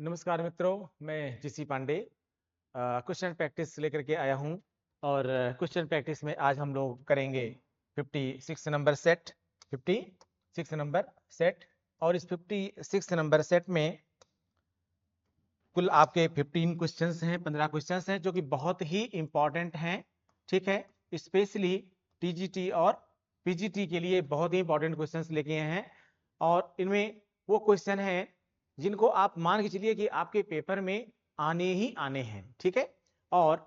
नमस्कार मित्रों, मैं जीसी पांडे क्वेश्चन प्रैक्टिस लेकर के आया हूं। और क्वेश्चन प्रैक्टिस में आज हम लोग करेंगे 56 नंबर सेट। 56 number set. और इस 56 नंबर सेट में कुल आपके 15 क्वेश्चंस हैं, 15 क्वेश्चंस हैं जो कि बहुत ही इंपॉर्टेंट हैं। ठीक है, स्पेशली टीजीटी और पीजीटी के लिए बहुत ही इंपॉर्टेंट क्वेश्चंस लेके आए हैं। और इनमें वो क्वेश्चन हैं जिनको आप मान के चलिए कि आपके पेपर में आने ही आने हैं। ठीक है, और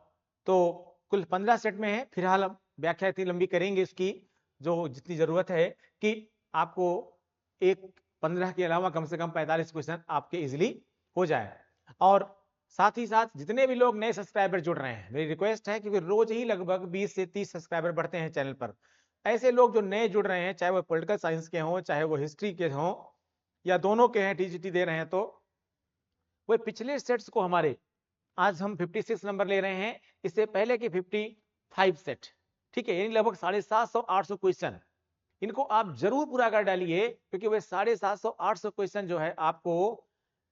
तो कुल 15 सेट में है। फिलहाल हम व्याख्या इतनी लंबी करेंगे उसकी जो जितनी जरूरत है कि आपको एक 15 के अलावा कम से कम 45 क्वेश्चन आपके इजिली हो जाए। और साथ ही साथ जितने भी लोग नए सब्सक्राइबर जुड़ रहे हैं, मेरी रिक्वेस्ट है क्योंकि रोज ही लगभग 20 से 30 सब्सक्राइबर बढ़ते हैं चैनल पर। ऐसे लोग जो नए जुड़ रहे हैं, चाहे वो पॉलिटिकल साइंस के हों, चाहे वो हिस्ट्री के हों, या दोनों के हैं, टीजीटी दे रहे हैं, तो वो पिछले सेट्स को हमारे आज हम 56 नंबर ले रहे हैं, इससे पहले के 55 सेट, ठीक है, यानी लगभग 750-800 क्वेश्चन, इनको आप जरूर पूरा कर डालिए क्योंकि वे 750-800 क्वेश्चन जो है आपको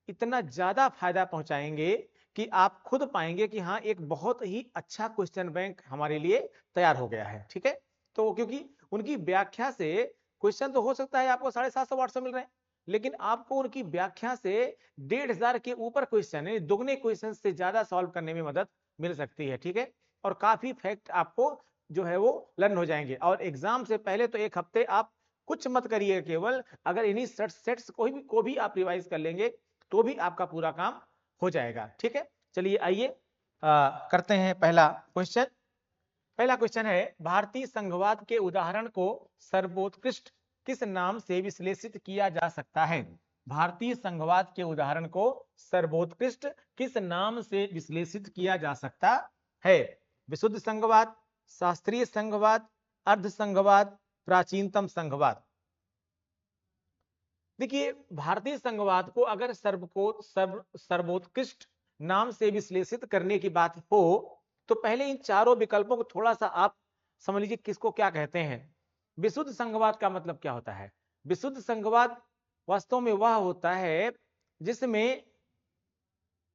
इतना ज्यादा फायदा पहुंचाएंगे कि आप खुद पाएंगे कि हाँ, एक बहुत ही अच्छा क्वेश्चन बैंक हमारे लिए तैयार हो गया है। ठीक है, तो क्योंकि उनकी व्याख्या से क्वेश्चन तो हो सकता है आपको 750-800 मिल रहे हैं, लेकिन आपको उनकी व्याख्या से 1500 के ऊपर क्वेश्चन है, दुगने क्वेश्चन से ज्यादा सॉल्व करने में मदद मिल सकती है। ठीक है, और काफी फैक्ट आपको जो है वो लर्न हो जाएंगे। और एग्जाम से पहले तो एक हफ्ते आप कुछ मत करिए, केवल अगर इन्हीं सेट्स को भी आप रिवाइज कर लेंगे तो भी आपका पूरा काम हो जाएगा। ठीक है, चलिए आइए करते हैं पहला क्वेश्चन। पहला क्वेश्चन है, भारतीय संघवाद के उदाहरण को सर्वोत्कृष्ट किस नाम से विश्लेषित किया जा सकता है? भारतीय संघवाद के उदाहरण को सर्वोत्कृष्ट किस नाम से विश्लेषित किया जा सकता है? विशुद्ध संघवाद, शास्त्रीय संघवाद, अर्ध संघवाद, प्राचीनतम संघवाद। देखिए, भारतीय संघवाद को अगर सर्वोत्कृष्ट नाम से विश्लेषित करने की बात हो तो पहले इन चारों विकल्पों को थोड़ा सा आप समझ लीजिए किसको क्या कहते हैं। विशुद्ध संघवाद का मतलब क्या होता है? विशुद्ध संघवाद वास्तव में वह होता है जिसमें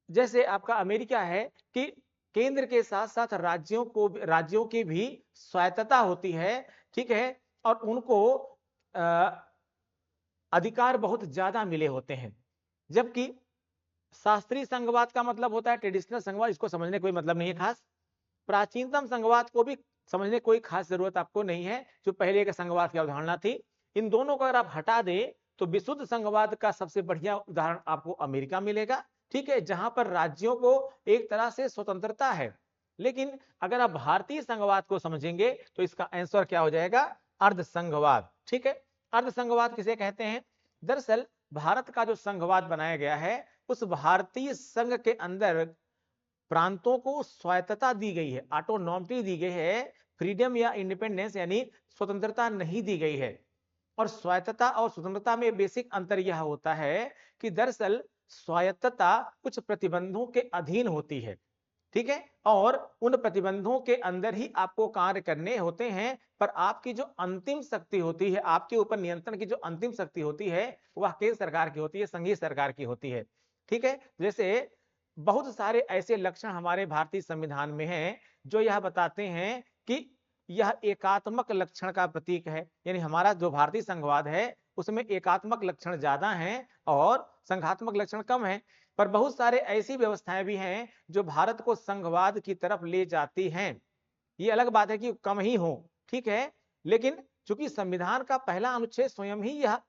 जैसे आपका अमेरिका है कि केंद्र के साथ साथ राज्यों की भी स्वायत्तता होती है। ठीक है, और उनको अधिकार बहुत ज्यादा मिले होते हैं। जबकि शास्त्रीय संघवाद का मतलब होता है ट्रेडिशनल संघवाद, इसको समझने कोई मतलब नहीं है खास। प्राचीनतम संघवाद को भी समझने कोई खास जरूरत आपको नहीं है, जो पहले के संघवाद की अवधारणा थी। इन दोनों को अगर आप हटा दें तो विशुद्ध संघवाद का सबसे बढ़िया उदाहरण आपको अमेरिका मिलेगा। ठीक है, जहां पर राज्यों को एक तरह से स्वतंत्रता है। लेकिन अगर आप भारतीय संघवाद को समझेंगे तो इसका आंसर क्या हो जाएगा? अर्ध संघवाद। ठीक है, अर्ध संघवाद किसे कहते हैं? दरअसल भारत का जो संघवाद बनाया गया है उस भारतीय संघ के अंदर प्रांतों को स्वायत्तता दी गई है, ऑटोनॉमिटी दी गई है, फ्रीडम या इंडिपेंडेंस यानी स्वतंत्रता नहीं दी गई है। और स्वायत्तता और स्वतंत्रता में बेसिक अंतर यह होता है कि दरअसल स्वायत्तता कुछ प्रतिबंधों के अधीन होती है। ठीक है, और उन प्रतिबंधों के अंदर ही आपको कार्य करने होते हैं, पर आपकी जो अंतिम शक्ति होती है, आपके ऊपर नियंत्रण की जो अंतिम शक्ति होती है वह केंद्र सरकार की होती है, संघीय सरकार की होती है। ठीक है, जैसे बहुत सारे ऐसे लक्षण हमारे भारतीय संविधान में हैं जो यह बताते हैं कि यह एकात्मक लक्षण का प्रतीक है। यानी हमारा जो भारतीय संघवाद है उसमें एकात्मक लक्षण ज्यादा हैं और संघात्मक लक्षण कम है। पर बहुत सारे ऐसी व्यवस्थाएं भी हैं जो भारत को संघवाद की तरफ ले जाती हैं। ये अलग बात है कि कम ही हो, ठीक है, लेकिन चूंकि संविधान का पहला अनुच्छेद स्वयं ही यह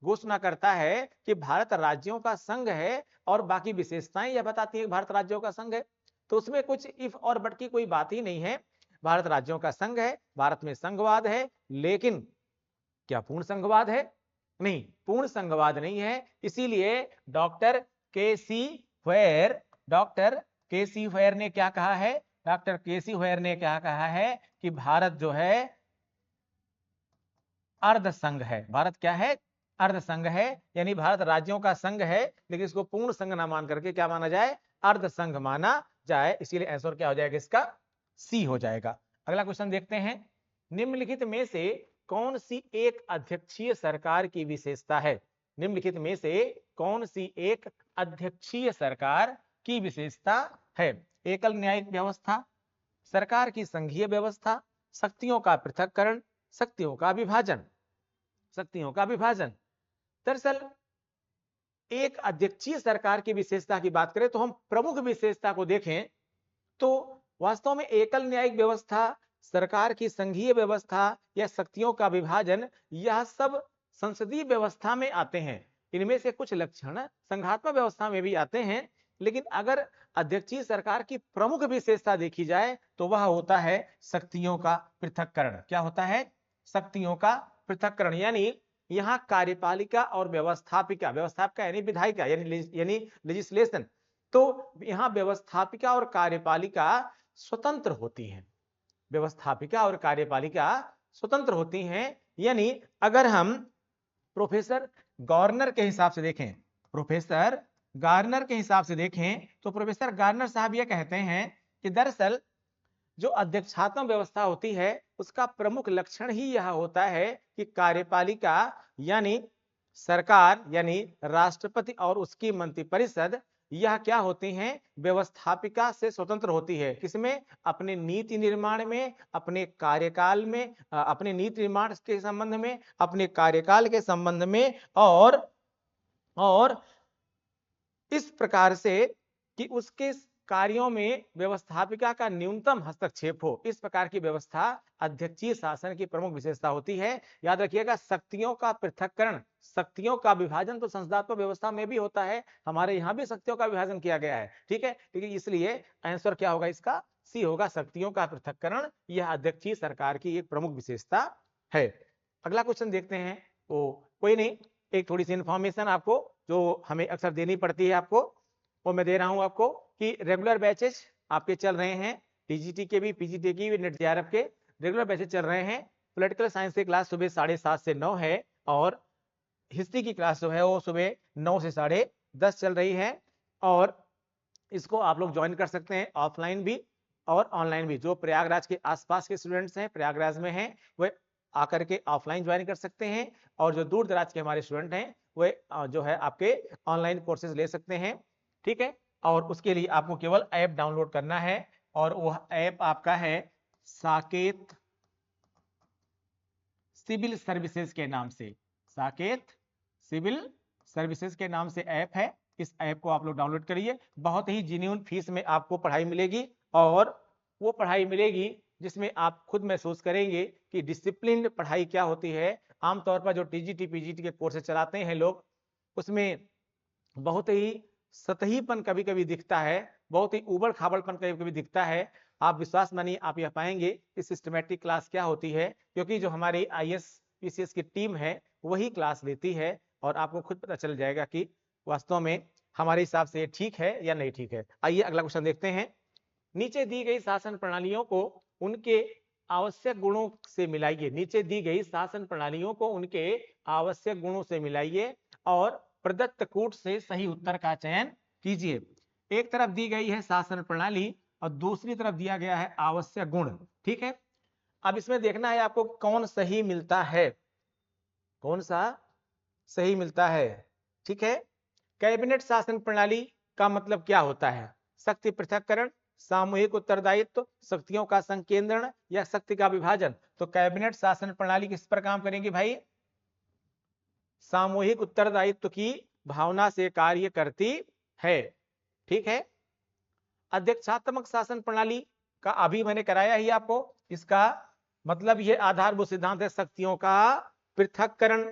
घोषणा करता है कि भारत राज्यों का संघ है और बाकी विशेषताएं यह बताती है कि भारत राज्यों का संघ है, तो उसमें कुछ इफ और बट की कोई बात ही नहीं है। भारत राज्यों का संघ है, भारत में संघवाद है, लेकिन क्या पूर्ण संघवाद है? नहीं, पूर्ण संघवाद नहीं है। इसीलिए डॉक्टर के सी फेयर डॉक्टर के सी फेयर ने क्या कहा है? डॉक्टर के सी फेयर ने क्या कहा है कि भारत जो है अर्ध संघ है। भारत क्या है? अर्ध संघ है, यानी भारत राज्यों का संघ है लेकिन इसको पूर्ण संघ ना मान करके क्या माना जाए? अर्ध संघ माना जाए। इसीलिए आंसर क्या हो जाएगा इसका? सी हो जाएगा। अगला क्वेश्चन देखते हैं, निम्नलिखित में से कौन सी एक अध्यक्षीय सरकार की विशेषता है? निम्नलिखित में से कौन सी एक अध्यक्षीय सरकार की विशेषता है। एकल न्यायिक व्यवस्था, सरकार की संघीय व्यवस्था, शक्तियों का पृथक्करण, शक्तियों का विभाजन, शक्तियों का विभाजन। दरअसल एक अध्यक्षीय सरकार की विशेषता की बात करें तो हम प्रमुख विशेषता को देखें तो वास्तव में एकल न्यायिक व्यवस्था, सरकार की संघीय व्यवस्था या शक्तियों का विभाजन, यह सब संसदीय व्यवस्था में आते हैं। इनमें से कुछ लक्षण संघात्मक व्यवस्था में भी आते हैं, लेकिन अगर अध्यक्षीय सरकार की प्रमुख विशेषता देखी जाए तो वह होता है शक्तियों का पृथक्करण। क्या होता है? शक्तियों का पृथक्करण। यानी यहाँ कार्यपालिका और व्यवस्थापिका, व्यवस्थापिका यानी विधायिका यानी लेजिस्लेशन, तो यहाँ व्यवस्थापिका और कार्यपालिका स्वतंत्र होती हैं। व्यवस्थापिका और कार्यपालिका स्वतंत्र होती हैं। यानी अगर हम प्रोफेसर गवर्नर के हिसाब से देखें, प्रोफेसर गार्नर के हिसाब से देखें तो प्रोफेसर गार्नर साहब यह कहते हैं कि दरअसल जो अध्यक्षात्मक व्यवस्था होती है उसका प्रमुख लक्षण ही यह होता है कि कार्यपालिका यानी सरकार यानी राष्ट्रपति और उसकी मंत्रिपरिषद, यह क्या होती हैं? व्यवस्थापिका से स्वतंत्र होती है। किसमें? अपने नीति निर्माण में, अपने कार्यकाल में, अपने नीति निर्माण के संबंध में, अपने कार्यकाल के संबंध में, और इस प्रकार से कि उसके कार्यों में व्यवस्थापिका का न्यूनतम हस्तक्षेप हो, इस प्रकार की व्यवस्था अध्यक्षीय शासन की प्रमुख विशेषता होती है। याद रखिएगा, शक्तियों का पृथक्करण, शक्तियों का विभाजन तो संसदात्मक व्यवस्था में भी होता है, हमारे यहाँ भी शक्तियों का विभाजन किया गया है। ठीक है, इसलिए आंसर क्या होगा इसका? सी होगा, शक्तियों का पृथक्करण। यह अध्यक्षीय सरकार की एक प्रमुख विशेषता है। अगला क्वेश्चन देखते हैं। कोई नहीं, एक थोड़ी सी इंफॉर्मेशन आपको जो हमें अक्सर देनी पड़ती है आपको, वो मैं दे रहा हूं आपको कि रेगुलर बैचेस आपके चल रहे हैं, टीजीटी के भी, पीजीटी के भी, नेट जेआरएफ के रेगुलर बैचेस चल रहे हैं। पॉलिटिकल साइंस की क्लास सुबह 7:30 से 9 है और हिस्ट्री की क्लास जो है वो सुबह 9 से 10:30 चल रही है। और इसको आप लोग ज्वाइन कर सकते हैं ऑफलाइन भी और ऑनलाइन भी। जो प्रयागराज के आसपास के स्टूडेंट्स हैं, प्रयागराज में हैं, वे आकर के ऑफलाइन ज्वाइन कर सकते हैं, और जो दूर दराज के हमारे स्टूडेंट हैं वे जो है आपके ऑनलाइन कोर्सेज ले सकते हैं। ठीक है, और उसके लिए आपको केवल ऐप डाउनलोड करना है, और वह ऐप आपका है साकेत सिविल सर्विसेज के नाम से। साकेत सिविल सर्विसेज के नाम से ऐप है। इस ऐप को आप लोग डाउनलोड करिए। बहुत ही जेन्युइन फीस में आपको पढ़ाई मिलेगी, और वो पढ़ाई मिलेगी जिसमें आप खुद महसूस करेंगे कि डिसिप्लिन पढ़ाई क्या होती है। आमतौर पर जो टीजीटी पीजीटी के कोर्सेज चलाते हैं लोग, उसमें बहुत ही सतहीपन कभी कभी दिखता है, बहुत ही उबड़ खाबड़पन कभी कभी दिखता है। आप विश्वास मानिए, आप यह पाएंगे कि सिस्टमेटिक क्लास क्या होती है, क्योंकि जो हमारी आईएएस पीसीएस की टीम है वही क्लास लेती है, और आपको खुद पता चल जाएगा कि वास्तव में हमारे हिसाब से ठीक है या नहीं ठीक है। आइए अगला क्वेश्चन देखते हैं। नीचे दी गई शासन प्रणालियों को उनके आवश्यक गुणों से मिलाइए। नीचे दी गई शासन प्रणालियों को उनके आवश्यक गुणों से मिलाइए और प्रदत्त कूट से सही उत्तर का चयन कीजिए। एक तरफ दी गई है शासन प्रणाली और दूसरी तरफ दिया गया है आवश्यक गुण। ठीक है, अब इसमें देखना है आपको कौन सही मिलता है, कौन सा सही मिलता है। ठीक है, कैबिनेट शासन प्रणाली का मतलब क्या होता है? शक्ति पृथक्करण, सामूहिक उत्तरदायित्व, शक्तियों का संकेंद्रण या शक्ति का विभाजन। तो कैबिनेट शासन प्रणाली किस पर काम करेंगे भाई? सामूहिक उत्तरदायित्व की भावना से कार्य करती है। ठीक है, अध्यक्षात्मक शासन प्रणाली का अभी मैंने कराया ही आपको। इसका मतलब ये आधारभूत सिद्धांत है शक्तियों का पृथक्करण।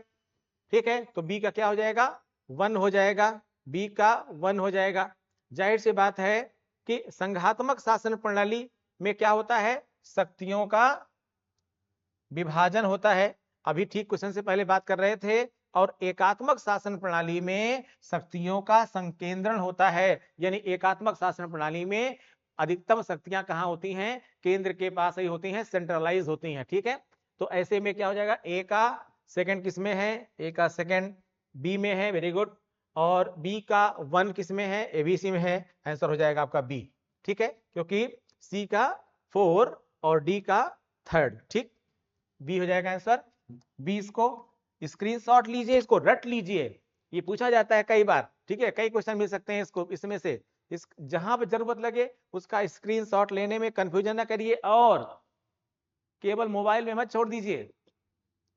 ठीक है, तो बी का क्या हो जाएगा? 1 हो जाएगा, बी का 1 हो जाएगा। जाहिर सी बात है कि संघात्मक शासन प्रणाली में क्या होता है? शक्तियों का विभाजन होता है। अभी ठीक क्वेश्चन से पहले बात कर रहे थे। और एकात्मक शासन प्रणाली में शक्तियों का संकेंद्रण होता है। यानी एकात्मक शासन प्रणाली में अधिकतम शक्तियां कहां होती हैं? केंद्र के पास ही होती हैं, सेंट्रलाइज होती हैं। ठीक है, तो ऐसे में क्या हो जाएगा? ए का सेकंड किस में है? ए का सेकंड बी में है, वेरी गुड। और बी का 1 किस में है? एबीसी में है। आंसर हो जाएगा आपका बी। ठीक है, क्योंकि सी का 4 और डी का 3। ठीक, बी हो जाएगा आंसर। बी इसको स्क्रीनशॉट लीजिए, इसको रट लीजिए। ये पूछा जाता है कई बार, ठीक है, कई क्वेश्चन मिल सकते हैं इसको इसमें से। इस जहां पर जरूरत लगे उसका स्क्रीनशॉट लेने में कंफ्यूजन ना करिए, और केवल मोबाइल में मत छोड़ दीजिए।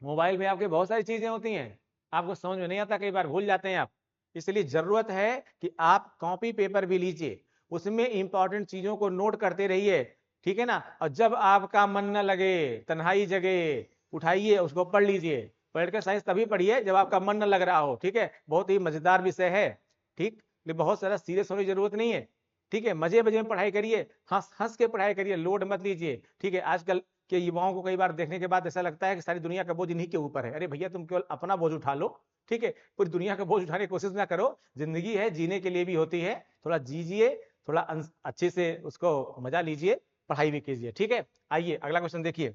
मोबाइल में आपके बहुत सारी चीजें होती हैं, आपको समझ में नहीं आता, कई बार भूल जाते हैं आप। इसलिए जरूरत है कि आप कॉपी पेपर भी लीजिए, उसमें इंपॉर्टेंट चीजों को नोट करते रहिए, ठीक है ना। और जब आपका मन न लगे, तन्हाई जगे, उठाइए उसको पढ़ लीजिए। पॉलिटिकल साइंस तभी पढ़िए जब आपका मन न लग रहा हो, ठीक है। बहुत ही मजेदार विषय है, ठीक, लेकिन बहुत सारा सीरियस होने की जरूरत नहीं है, ठीक है। मजे मजे में पढ़ाई करिए, हंस हंस के पढ़ाई करिए, लोड मत लीजिए, ठीक है। आजकल के युवाओं को कई बार देखने के बाद ऐसा लगता है कि सारी दुनिया का बोझ इन्हीं के ऊपर है। अरे भैया, तुम केवल अपना बोझ उठा लो, ठीक है, पूरी दुनिया का बोझ उठाने की कोशिश ना करो। जिंदगी है, जीने के लिए भी होती है, थोड़ा जीजिए, थोड़ा अच्छे से उसको मजा लीजिए, पढ़ाई भी कीजिए, ठीक है। आइए अगला क्वेश्चन देखिए।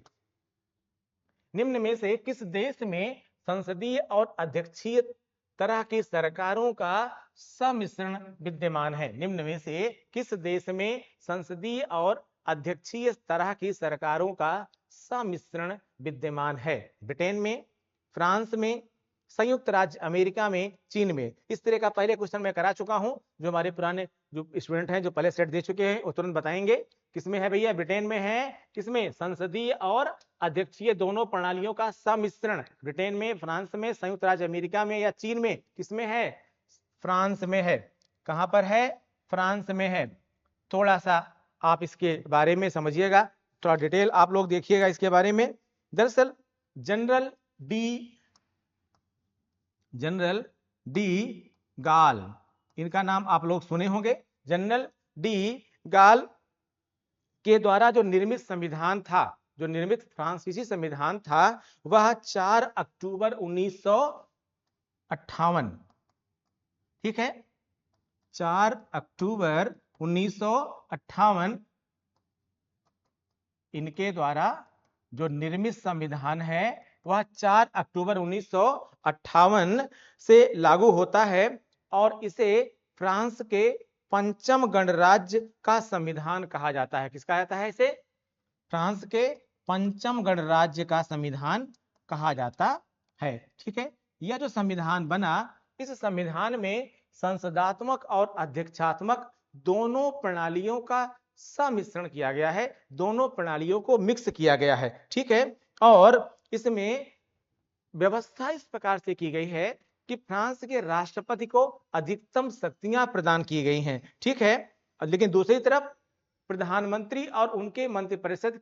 निम्न में से किस देश में संसदीय और अध्यक्षीय तरह की सरकारों का सम्मिश्रण विद्यमान है? निम्न में से किस देश में संसदीय और अध्यक्षीय तरह की सरकारों का सम्मिश्रण विद्यमान है? ब्रिटेन में, फ्रांस में, संयुक्त राज्य अमेरिका में, चीन में। इस तरह का पहले क्वेश्चन मैं करा चुका हूं, जो हमारे पुराने जो स्टूडेंट हैं, जो पहले सेट दे चुके हैं, वो तुरंत बताएंगे। किसमें है भैया? ब्रिटेन में है। किसमें? संसदीय और अध्यक्षीय दोनों प्रणालियों का सम्मिश्रण। ब्रिटेन में, फ्रांस में, संयुक्त राज्य अमेरिका में या चीन में? किसमें है? फ्रांस में है। कहां पर है? फ्रांस में है। थोड़ा सा आप इसके बारे में समझिएगा, थोड़ा डिटेल आप लोग देखिएगा इसके बारे में। दरअसल जनरल डी गाल, इनका नाम आप लोग सुने होंगे। जनरल डी गाल के द्वारा जो निर्मित संविधान था, जो निर्मित फ्रांसीसी संविधान था, वह 4 अक्टूबर 1958, ठीक है, 4 अक्टूबर 1958 इनके द्वारा जो निर्मित संविधान है वह 4 अक्टूबर 1958 से लागू होता है, और इसे फ्रांस के पंचम गणराज्य का संविधान कहा जाता है। किसका जाता है? इसे फ्रांस के पंचम गणराज्य का संविधान कहा जाता है, ठीक है। यह जो संविधान बना, इस संविधान में संसदात्मक और अध्यक्षात्मक दोनों प्रणालियों का सम्मिश्रण किया गया है, दोनों प्रणालियों को मिक्स किया गया है, ठीक है। और इसमें व्यवस्था इस प्रकार से की गई है कि फ्रांस के राष्ट्रपति को अधिकतम शक्तियां प्रदान की गई हैं, ठीक है। लेकिन दूसरी तरफ प्रधानमंत्री और उनके मंत्रिपरिषद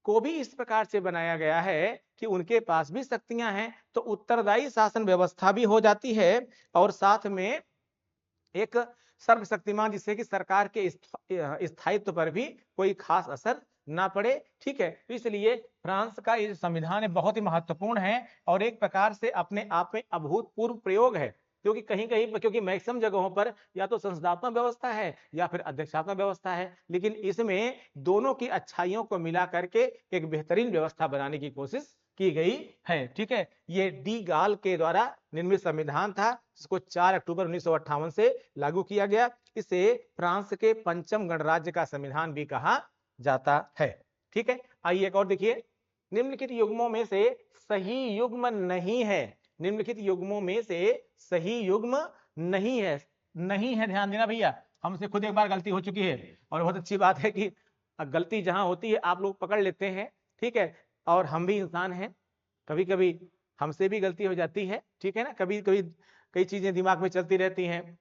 को भी इस प्रकार से बनाया गया है कि उनके पास भी शक्तियां हैं, तो उत्तरदायी शासन व्यवस्था भी हो जाती है, और साथ में एक सर्वशक्तिमान, जिससे कि सरकार के स्थायित्व पर भी कोई खास असर ना पड़े, ठीक है। तो इसलिए फ्रांस का ये संविधान बहुत ही महत्वपूर्ण है, और एक प्रकार से अपने आप में अभूतपूर्व प्रयोग है, क्योंकि कहीं कहीं, क्योंकि मैक्सिमम जगहों पर या तो संसदात्मक व्यवस्था है या फिर अध्यक्षात्मक व्यवस्था है, लेकिन इसमें दोनों की अच्छाइयों को मिला करके एक बेहतरीन व्यवस्था बनाने की कोशिश की गई है, ठीक है। ये डी गाल के द्वारा निर्मित संविधान था, जिसको 4 अक्टूबर 1958 से लागू किया गया। इसे फ्रांस के पंचम गणराज्य का संविधान भी कहा जाता है, ठीक है। आइए एक और देखिए। निम्नलिखित युग्मों में से सही युग्म नहीं है, निम्नलिखित युग्मों में से सही युग्म नहीं है। नहीं है, ध्यान देना भैया, हमसे खुद एक बार गलती हो चुकी है, और बहुत अच्छी बात है कि गलती जहां होती है आप लोग पकड़ लेते हैं, ठीक है। और हम भी इंसान हैं, कभी कभी हमसे भी गलती हो जाती है, ठीक है ना। कभी कभी कई चीजें दिमाग में चलती रहती हैं,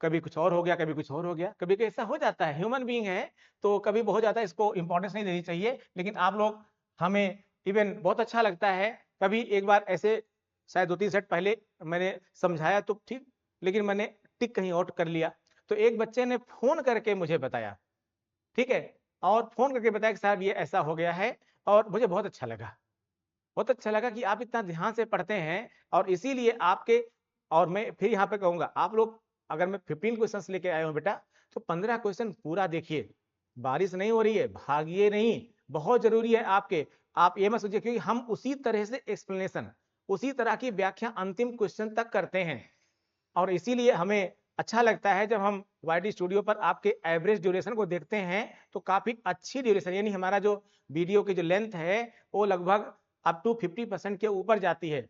कभी कुछ और हो गया, कभी कुछ और हो गया, कभी ऐसा हो जाता है, ह्यूमन बीइंग है, तो कभी हो जाता है, इसको इंपॉर्टेंस नहीं देनी चाहिए। लेकिन आप लोग, हमें इवन बहुत अच्छा लगता है, कभी एक बार ऐसे शायद 2-3 सेट पहले मैंने समझाया तो ठीक, लेकिन मैंने टिक कहीं और कर लिया, तो एक बच्चे ने फोन करके मुझे बताया, ठीक है, और फोन करके बताया कि साहब ये ऐसा हो गया है, और मुझे बहुत अच्छा लगा, बहुत अच्छा लगा कि आप इतना ध्यान से पढ़ते हैं, और इसीलिए आपके, और मैं फिर यहाँ पे कहूंगा, आप लोग अगर मैं 15 क्वेश्चन लेके आया हूँ बेटा, तो 15 क्वेश्चन पूरा देखिए। बारिश नहीं हो रही है, भागिए नहीं, बहुत जरूरी है आपके। आप ये मत सोचिए, क्योंकि हम उसी तरह से एक्सप्लेनेशन, उसी तरह की व्याख्या अंतिम क्वेश्चन तक करते हैं, और इसीलिए हमें अच्छा लगता है जब हम वाईडी स्टूडियो पर आपके एवरेज ड्यूरेशन को देखते हैं, तो काफी अच्छी ड्यूरेशन, यानी हमारा जो वीडियो की जो लेंथ है वो लगभग अप टू 50% के ऊपर जाती है,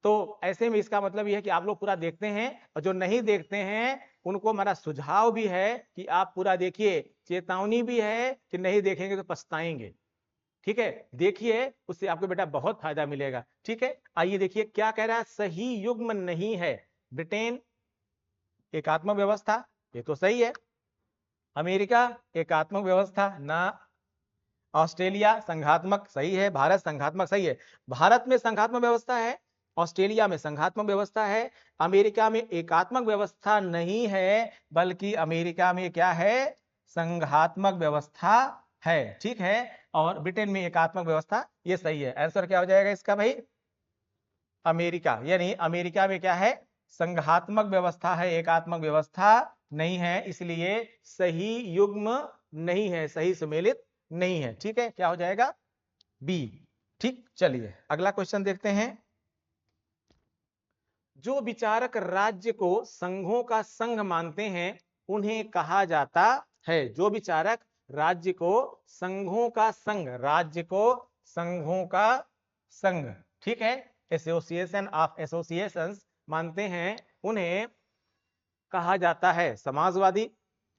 तो ऐसे में इसका मतलब यह है कि आप लोग पूरा देखते हैं, और जो नहीं देखते हैं उनको हमारा सुझाव भी है कि आप पूरा देखिए, चेतावनी भी है कि नहीं देखेंगे तो पछताएंगे। ठीक है, देखिए, उससे आपको बेटा बहुत फायदा मिलेगा। ठीक है, आइए देखिए क्या कह रहा है, सही युग्म नहीं है। ब्रिटेन एकात्मक व्यवस्था, ये तो सही है। अमेरिका एकात्मक व्यवस्था ना। ऑस्ट्रेलिया संघात्मक, सही है। भारत संघात्मक, सही है। भारत में संघात्मक व्यवस्था है, ऑस्ट्रेलिया में संघात्मक व्यवस्था है। अमेरिका में एकात्मक व्यवस्था नहीं है, बल्कि अमेरिका में क्या है, संघात्मक व्यवस्था है। ठीक है, और ब्रिटेन में एकात्मक व्यवस्था, ये सही है। आंसर क्या हो जाएगा इसका भाई, अमेरिका। यानी अमेरिका में क्या है, संघात्मक व्यवस्था है, एकात्मक व्यवस्था नहीं है, इसलिए सही युग्म नहीं है, सही सुमेलित नहीं है। ठीक है, क्या हो जाएगा, बी। ठीक, चलिए अगला क्वेश्चन देखते हैं। जो विचारक राज्य को संघों का संघ मानते हैं उन्हें कहा जाता है। जो विचारक राज्य को संघों का संघ, राज्य को संघों का संघ, ठीक है, एसोसिएशन ऑफ एसोसिएशंस मानते हैं, उन्हें कहा जाता है समाजवादी,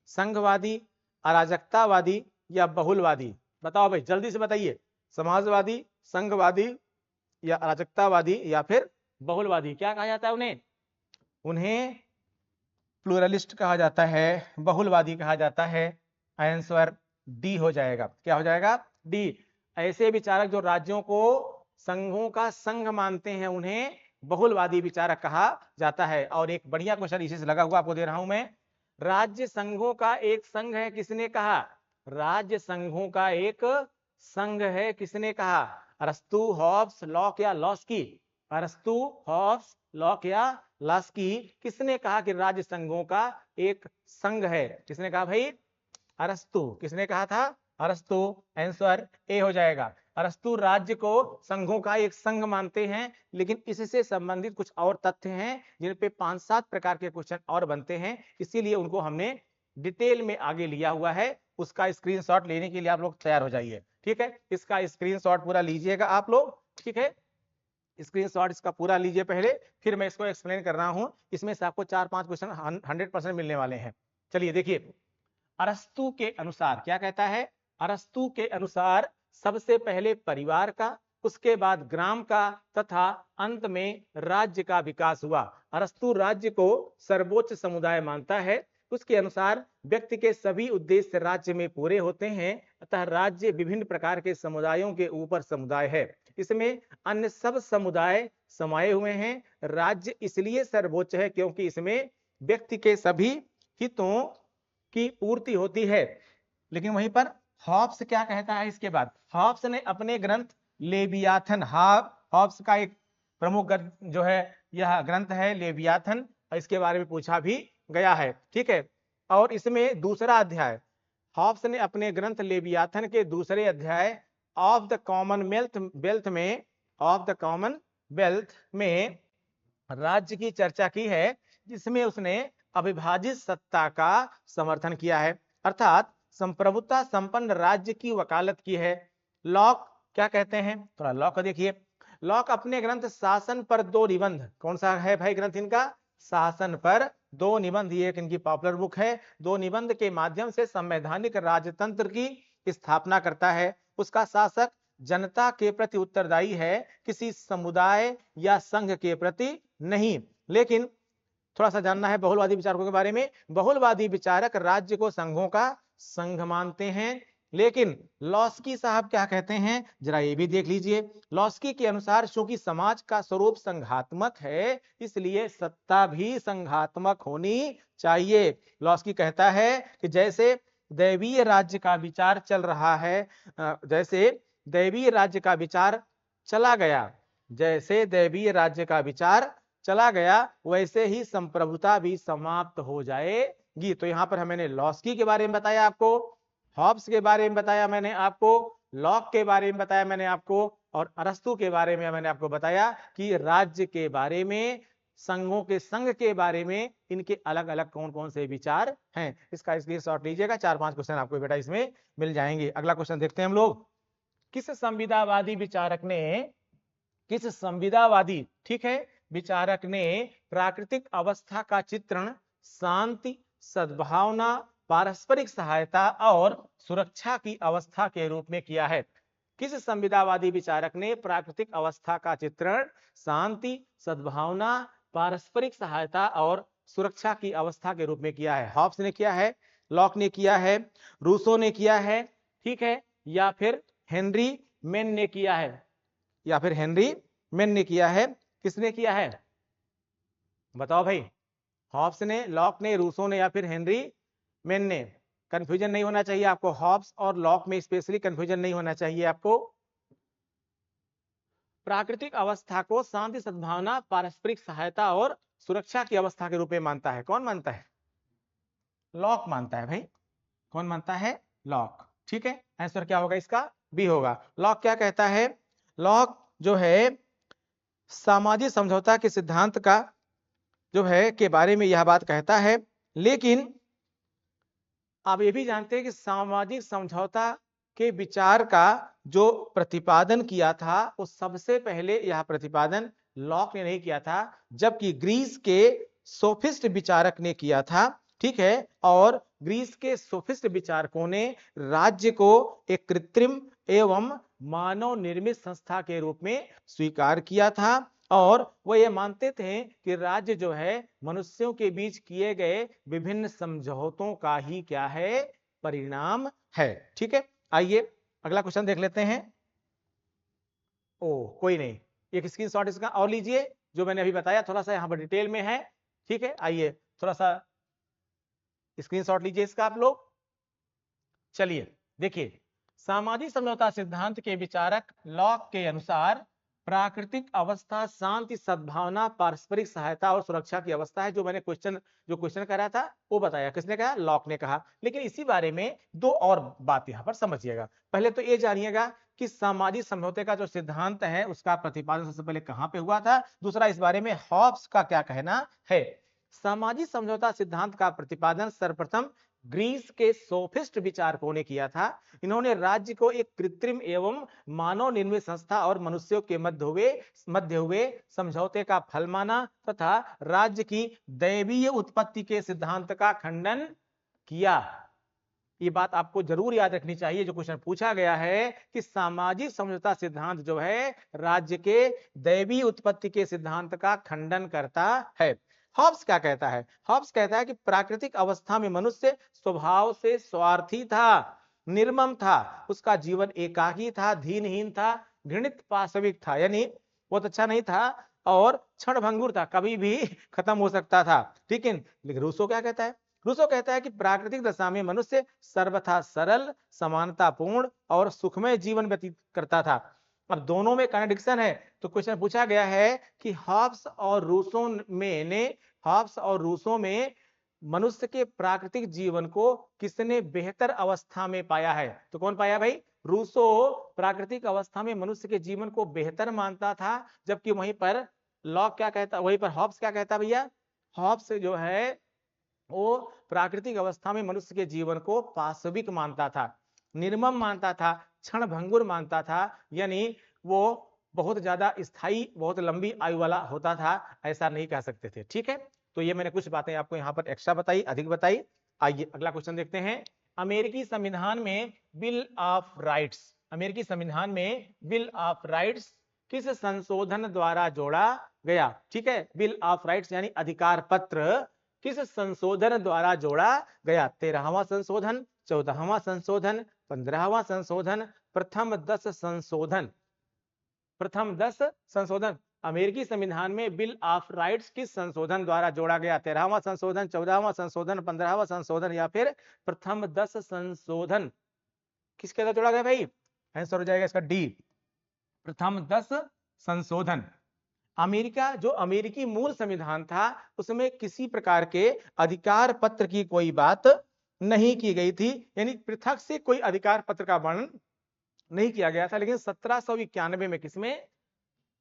संघवादी, अराजकतावादी या बहुलवादी। बताओ भाई, जल्दी से बताइए, समाजवादी, संघवादी या अराजकतावादी या फिर बहुलवादी, क्या कहा जाता है उन्हें? उन्हें प्लूरलिस्ट कहा जाता है, बहुलवादी कहा जाता है। आंसर डी हो जाएगा। क्या हो जाएगा, डी। ऐसे विचारक जो राज्यों को संघों का संघ मानते हैं उन्हें बहुलवादी विचारक कहा जाता है। और एक बढ़िया क्वेश्चन इसी से लगा हुआ आपको दे रहा हूं मैं, राज्य संघों का एक संघ है, किसने कहा? राज्य संघों का एक संघ है, किसने कहा? अरस्तु, हॉब्स, लॉक या लॉस्की? अरस्तु, हॉब्स, लॉक या लॉस्की, किसने कहा कि राज्य संघों का एक संघ है? किसने कहा भाई? अरस्तु। किसने कहा था? अरस्तु। आंसर ए हो जाएगा। अरस्तु राज्य को संघों का एक संघ मानते हैं, लेकिन इससे संबंधित कुछ और तथ्य हैं जिन पे 5-7 प्रकार के क्वेश्चन और बनते हैं, इसीलिए उनको हमने डिटेल में आगे लिया हुआ है। उसका स्क्रीनशॉट लेने के लिए आप लोग तैयार हो जाइए। ठीक है, इसका स्क्रीनशॉट पूरा लीजिएगा आप लोग। ठीक है, स्क्रीनशॉट इसका पूरा लीजिए पहले, फिर मैं इसको एक्सप्लेन कर रहा हूं। इसमें से आपको 4-5 क्वेश्चन 100% मिलने वाले हैं। चलिए देखिए, अरस्तु के अनुसार क्या कहता है? अरस्तु के अनुसार सबसे पहले परिवार का, उसके बाद ग्राम का, तथा अंत में राज्य का विकास हुआ। अरस्तु राज्य को सर्वोच्च समुदाय मानता है। उसके अनुसार व्यक्ति के सभी उद्देश्य राज्य में पूरे होते हैं, अतः राज्य विभिन्न प्रकार के समुदायों के ऊपर समुदाय है। इसमें अन्य सब समुदाय समाये हुए हैं। राज्य इसलिए सर्वोच्च है क्योंकि इसमें व्यक्ति के सभी हितों की पूर्ति होती है। लेकिन वहीं पर हॉब्स क्या कहता है इसके बाद? हॉब्स ने अपने ग्रंथ लेवियाथन, हॉब्स का एक प्रमुख ग्रंथ जो है, यह ग्रंथ है लेवियाथन, इसके बारे में पूछा भी गया है। ठीक है, और इसमें दूसरा अध्याय, हॉब्स ने अपने ग्रंथ लेवियाथन के दूसरे अध्याय ऑफ द कॉमनवेल्थ में, ऑफ द कॉमनवेल्थ में राज्य की चर्चा की है, जिसमें उसने अविभाजित सत्ता का समर्थन किया है, अर्थात संप्रभुता संपन्न राज्य की वकालत की है। लॉक क्या कहते हैं? थोड़ा लॉक को देखिए। लॉक अपने ग्रंथ शासन पर 2 निबंध, कौन सा है भाई ग्रंथ इनका? शासन पर 2 निबंध, ये एक इनकी पॉपुलर बुक है। 2 निबंध के माध्यम से संवैधानिक राजतंत्र की स्थापना करता है। उसका शासक जनता के प्रति उत्तरदायी है, किसी समुदाय या संघ के प्रति नहीं। लेकिन थोड़ा सा जानना है बहुलवादी विचारकों के बारे में। बहुलवादी विचारक राज्य को संघों का संघ मानते हैं, लेकिन लॉस्की साहब क्या कहते हैं, जरा ये भी देख लीजिए। लॉस्की के अनुसार चूंकि समाज का स्वरूप संघात्मक है, इसलिए सत्ता भी संघात्मक होनी चाहिए। लॉस्की कहता है कि जैसे दैवीय राज्य का विचार चल रहा है, जैसे दैवीय राज्य का विचार चला गया, जैसे दैवीय राज्य का विचार चला गया, वैसे ही संप्रभुता भी समाप्त हो जाएगी। तो यहां पर मैंने लॉस्की के बारे में बताया आपको, हॉब्स के बारे में बताया मैंने आपको, लॉक के बारे में बताया मैंने आपको, और अरस्तु के बारे में मैंने आपको बताया कि राज्य के बारे में, संघों के संघ के बारे में इनके अलग अलग कौन कौन से विचार हैं। इसका स्क्रीनशॉट लीजिएगा, 4-5 क्वेश्चन आपको बेटा इसमें मिल जाएंगे। अगला क्वेश्चन देखते हैं हम लोग। किस संविदावादी विचारक ने किस संविदावादी, ठीक है, विचारक ने प्राकृतिक अवस्था का चित्रण शांति, सद्भावना, पारस्परिक सहायता और सुरक्षा की अवस्था के रूप में किया है? किस संविदावादी विचारक ने प्राकृतिक अवस्था का चित्रण शांति, सद्भावना, पारस्परिक सहायता और सुरक्षा की अवस्था के रूप में किया है? हॉब्स ने किया है, लॉक ने किया है, रूसो ने किया है, ठीक है, या फिर हेनरी मेन ने किया है, या फिर हेनरी मेन ने किया है? किसने किया है बताओ भाई? हॉब्स ने, लॉक ने, रूसो ने या फिर हेनरी मेन ने? कंफ्यूजन नहीं होना चाहिए आपको, हॉब्स और लॉक में स्पेशली कंफ्यूजन नहीं होना चाहिए आपको। प्राकृतिक अवस्था को शांति, सद्भावना, पारस्परिक सहायता और सुरक्षा की अवस्था के रूप में मानता है। कौन मानता है? लॉक मानता है भाई। कौन मानता है? लॉक। ठीक है, आंसर क्या होगा इसका? बी होगा। लॉक क्या कहता है? लॉक जो है सामाजिक समझौता के सिद्धांत का जो है के बारे में यह बात कहता है, लेकिन आप ये भी जानते हैं कि सामाजिक समझौता के विचार का जो प्रतिपादन किया था वो सबसे पहले यह प्रतिपादन लॉक ने नहीं किया था, जबकि ग्रीस के सोफिस्ट विचारक ने किया था। ठीक है, और ग्रीस के सोफिस्ट विचारकों ने राज्य को एक कृत्रिम एवं मानव निर्मित संस्था के रूप में स्वीकार किया था, और वो ये मानते थे कि राज्य जो है मनुष्यों के बीच किए गए विभिन्न समझौतों का ही क्या है? परिणाम है। ठीक है, आइए अगला क्वेश्चन देख लेते हैं। ओ कोई नहीं, एक स्क्रीनशॉट इसका और लीजिए, जो मैंने अभी बताया थोड़ा सा यहाँ पर डिटेल में है। ठीक है, आइए थोड़ा सा स्क्रीनशॉट लीजिए इसका आप लोग। चलिए देखिए, सामाजिक समझौता सिद्धांत के विचारक लॉक के अनुसार प्राकृतिक अवस्था शांति, सद्भावना, पारस्परिक सहायता और सुरक्षा की अवस्था है। जो मैंने क्वेश्चन कर रहा था वो बताया, किसने कहा? लॉक ने कहा। लेकिन इसी बारे में दो और बात यहाँ पर समझिएगा। पहले तो ये जानिएगा कि सामाजिक समझौते का जो सिद्धांत है उसका प्रतिपादन सबसे पहले कहाँ पे हुआ था। दूसरा, इस बारे में हॉब्स का क्या कहना है। सामाजिक समझौता सिद्धांत का प्रतिपादन सर्वप्रथम ग्रीस के सोफिस्ट विचारकों ने किया था। इन्होंने राज्य को एक कृत्रिम एवं मानव निर्मित संस्था और मनुष्यों के मध्य हुए समझौते का फल माना तथा राज्य की दैवीय उत्पत्ति के सिद्धांत का खंडन किया। ये बात आपको जरूर याद रखनी चाहिए, जो क्वेश्चन पूछा गया है कि सामाजिक समझौता सिद्धांत जो है राज्य के दैवीय उत्पत्ति के सिद्धांत का खंडन करता है। हॉब्स क्या कहता है? हॉब्स कहता है कि प्राकृतिक अवस्था में मनुष्य स्वभाव से स्वार्थी था, निर्मम था, उसका जीवन एकाकी था, धीनहीन था, घृणित पाशविक था, यानी बहुत अच्छा नहीं था और क्षणभंगुर था, कभी भी खत्म हो सकता था। ठीक है, लेकिन रूसो क्या कहता है? रूसो कहता है कि प्राकृतिक दशा में मनुष्य सर्वथा सरल, समानतापूर्ण और सुखमय जीवन व्यतीत करता था। अब दोनों में कॉन्ट्रडिक्शन है, तो क्वेश्चन पूछा गया है कि हॉब्स और रूसो में मनुष्य के प्राकृतिक जीवन को किसने बेहतर अवस्था में पाया है? तो कौन पाया भाई? रूसो प्राकृतिक अवस्था में मनुष्य के जीवन को बेहतर मानता था, जबकि वहीं पर लॉक क्या कहता, वहीं पर हॉब्स क्या कहता भैया? हॉब्स जो है वो प्राकृतिक अवस्था में मनुष्य के जीवन को पाशविक मानता था, निर्मम मानता था, क्षणभंगुर मानता था, यानी वो बहुत ज्यादा स्थायी, बहुत लंबी आयु वाला होता था, ऐसा नहीं कह सकते थे। ठीक है, तो ये मैंने कुछ बातें आपको यहाँ पर एक्स्ट्रा बताई, अधिक बताई। आइए अगला क्वेश्चन देखते हैं। अमेरिकी संविधान में बिल ऑफ राइट्स, अमेरिकी संविधान में बिल ऑफ राइट्स किस संशोधन द्वारा जोड़ा गया? ठीक है, बिल ऑफ राइट्स यानी अधिकार पत्र किस संशोधन द्वारा जोड़ा गया? 13वां संशोधन, 14वां संशोधन, 15वां संशोधन, प्रथम 10 संशोधन? प्रथम 10 संशोधन। अमेरिकी संविधान में बिल ऑफ राइट्स किस संशोधन द्वारा जोड़ा गया? 13वां संशोधन, 14वां संशोधन, 15वां संशोधन या फिर प्रथम 10 संशोधन? किसके द्वारा जोड़ा गया भाई? आंसर हो जाएगा इसका डी, प्रथम 10 संशोधन। जो अमेरिकी मूल संविधान था उसमें किसी प्रकार के अधिकार पत्र की कोई बात नहीं की गई थी, यानी पृथक से कोई अधिकार पत्र का वर्णन नहीं किया गया था। लेकिन 1791 में, किसमें?